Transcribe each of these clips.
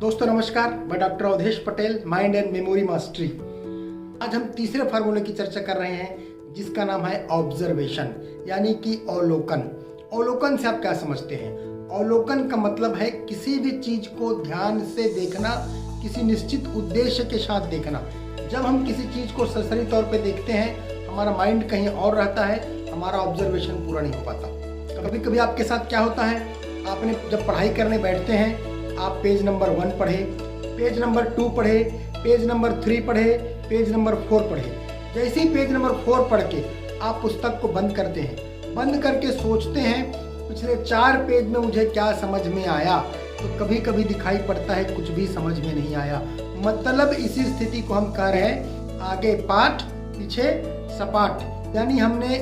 दोस्तों नमस्कार, मैं doctor Awadhesh Patel, mind and memory mastery. आज हम तीसरे फार्मूले की चर्चा कर रहे हैं जिसका नाम है ऑब्जर्वेशन, यानी कि अवलोकन। अवलोकन से आप क्या समझते हैं? अवलोकन का मतलब है किसी भी चीज को ध्यान से देखना, किसी निश्चित उद्देश्य के साथ देखना। जब हम किसी चीज को सरसरी तौर पे देखते हैं, हमारा माइंड कहीं और रहता है, हमारा ऑब्जर्वेशन पूरा नहीं हो पाता। कभी कभी आपके साथ क्या होता है, आपने जब पढ़ाई करने बैठते हैं, आप पेज नंबर 1 पढ़े, पेज नंबर 2 पढ़े, पेज नंबर 3 पढ़े, पेज नंबर 4 पढ़े। जैसे ही पेज नंबर 4 पढ़ के आप पुस्तक को बंद करते हैं, बंद करके सोचते हैं पिछले 4 पेज में मुझे क्या समझ में आया, तो कभी कभी दिखाई पड़ता है कुछ भी समझ में नहीं आया। मतलब इसी स्थिति को हम कह रहे हैं आगे पाठ पीछे सपाट। यानी हमने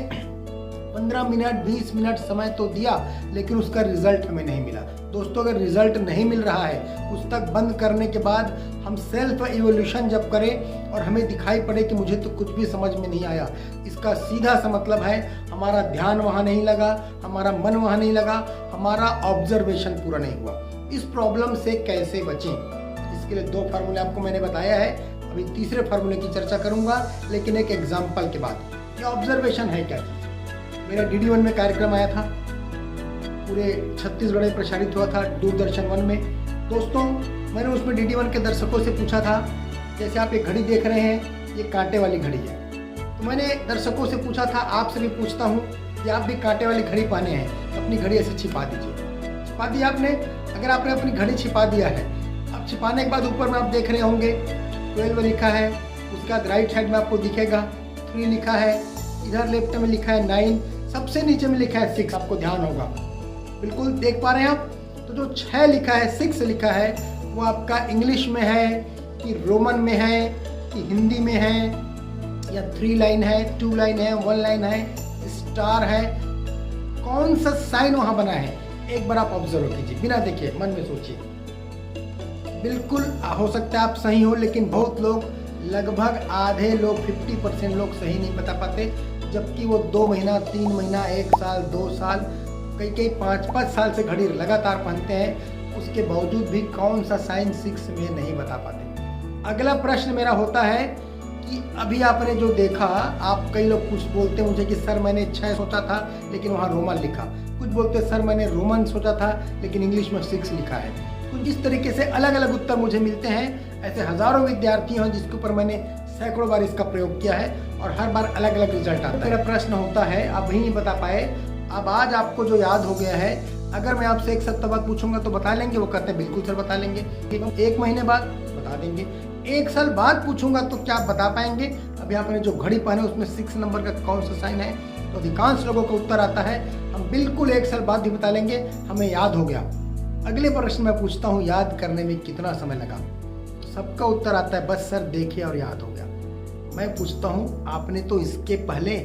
15 मिनट 20 मिनट समय तो दिया, लेकिन उसका रिजल्ट हमें नहीं मिला। दोस्तों, अगर रिजल्ट नहीं मिल रहा है, पुस्तक बंद करने के बाद हम सेल्फ इवोल्यूशन जब करें और हमें दिखाई पड़े कि मुझे तो कुछ भी समझ में नहीं आया, इसका सीधा सा मतलब है हमारा ध्यान वहाँ नहीं लगा, हमारा मन वहाँ नहीं लगा, हमारा ऑब्जर्वेशन पूरा नहीं हुआ। इस प्रॉब्लम से कैसे बचें, इसके लिए 2 फार्मूले आपको मैंने बताया है। अभी तीसरे फार्मूले की चर्चा करूंगा, लेकिन एक एग्जाम्पल के बाद। ये ऑब्जर्वेशन है क्या चीज? मेरा DD1 में कार्यक्रम आया था, पूरे छत्तीसगढ़ में प्रसारित हुआ था, दूरदर्शन 1 में। दोस्तों, मैंने उसमें DD1 के दर्शकों से पूछा था, जैसे आप एक घड़ी देख रहे हैं, ये कांटे वाली घड़ी है। तो मैंने दर्शकों से पूछा था, आपसे भी पूछता हूँ कि आप भी कांटे वाली घड़ी पाने हैं, अपनी घड़ी ऐसे छिपा दीजिए। छिपा दिया आपने? अगर आपने अपनी घड़ी छिपा दिया है, अब छिपाने के बाद ऊपर में आप देख रहे होंगे 12 लिखा है, उसके बाद राइट साइड में आपको दिखेगा 3 लिखा है, इधर लेफ्ट में लिखा है 9, सबसे नीचे में लिखा है 6। आपको ध्यान होगा, बिल्कुल देख पा रहे हैं आप? तो जो 6 लिखा है, 6 लिखा है, वो आपका इंग्लिश में है कि रोमन में है कि हिंदी में है, या 3 लाइन है, 2 लाइन है, 1 लाइन है, स्टार है, कौन सा साइन वहां बना है? एक बार आप ऑब्जर्व कीजिए, बिना देखे मन में सोचिए। बिल्कुल हो सकता है आप सही हो, लेकिन बहुत लोग, लगभग आधे लोग, 50% लोग सही नहीं बता पाते, जबकि वो 2 महीना 3 महीना 1 साल 2 साल कई 5-5 साल से घड़ी लगातार पहनते हैं, उसके बावजूद भी कौन सा साइन 6 में नहीं बता पाते। अगला प्रश्न मेरा होता है कि अभी आपने जो देखा, आप कई लोग कुछ बोलते मुझे कि सर मैंने 6 सोचा था लेकिन वहाँ रोमन लिखा, कुछ बोलते सर मैंने रोमन सोचा था लेकिन इंग्लिश में 6 लिखा है। कुछ इस तरीके से अलग अलग उत्तर मुझे मिलते हैं। ऐसे हजारों विद्यार्थी हैं जिसके ऊपर मैंने सैकड़ों बार इसका प्रयोग किया है और हर बार अलग अलग रिजल्ट आता है। मेरा प्रश्न होता है, आप भी नहीं बता पाए, अब आज आपको जो याद हो गया है, अगर मैं आपसे 1 सप्ताह बाद पूछूंगा तो बता लेंगे? वो कहते हैं बिल्कुल सर बता लेंगे। 1 महीने बाद बता देंगे। 1 साल बाद पूछूंगा तो क्या आप बता पाएंगे? अभी आपने जो घड़ी पहने उसमें 6 नंबर का कौन सा साइन है? तो अधिकांश लोगों का उत्तर आता है हम बिल्कुल 1 साल बाद भी बता लेंगे, हमें याद हो गया। अगले प्रश्न मैं पूछता हूँ, याद करने में कितना समय लगा? सबका उत्तर आता है बस सर देखे और याद हो गया। मैं पूछता हूँ, आपने तो इसके पहले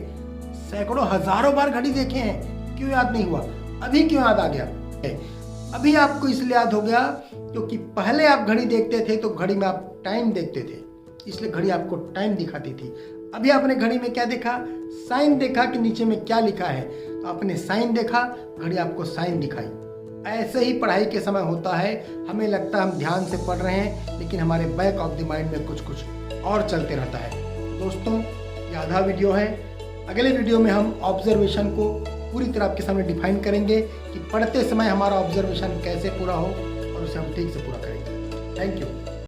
सैकड़ों हजारों बार घड़ी देखे हैं, क्यों याद नहीं हुआ? अभी क्यों याद आ गया? अभी आपको इसलिए याद हो गया क्योंकि पहले आप घड़ी देखते थे तो घड़ी में आप टाइम देखते थे, इसलिए घड़ी आपको टाइम दिखाती थी। अभी आपने घड़ी में क्या देखा? साइन देखा कि नीचे में क्या लिखा है, तो आपने साइन देखा, घड़ी आपको साइन दिखाई। ऐसे ही पढ़ाई के समय होता है, हमें लगता है हम ध्यान से पढ़ रहे हैं, लेकिन हमारे बैक ऑफ द माइंड में कुछ और चलते रहता है। दोस्तों, ये आधा वीडियो है। अगले वीडियो में हम ऑब्जर्वेशन को पूरी तरह आपके सामने डिफाइन करेंगे कि पढ़ते समय हमारा ऑब्जर्वेशन कैसे पूरा हो और उसे हम ठीक से पूरा करेंगे। Thank you.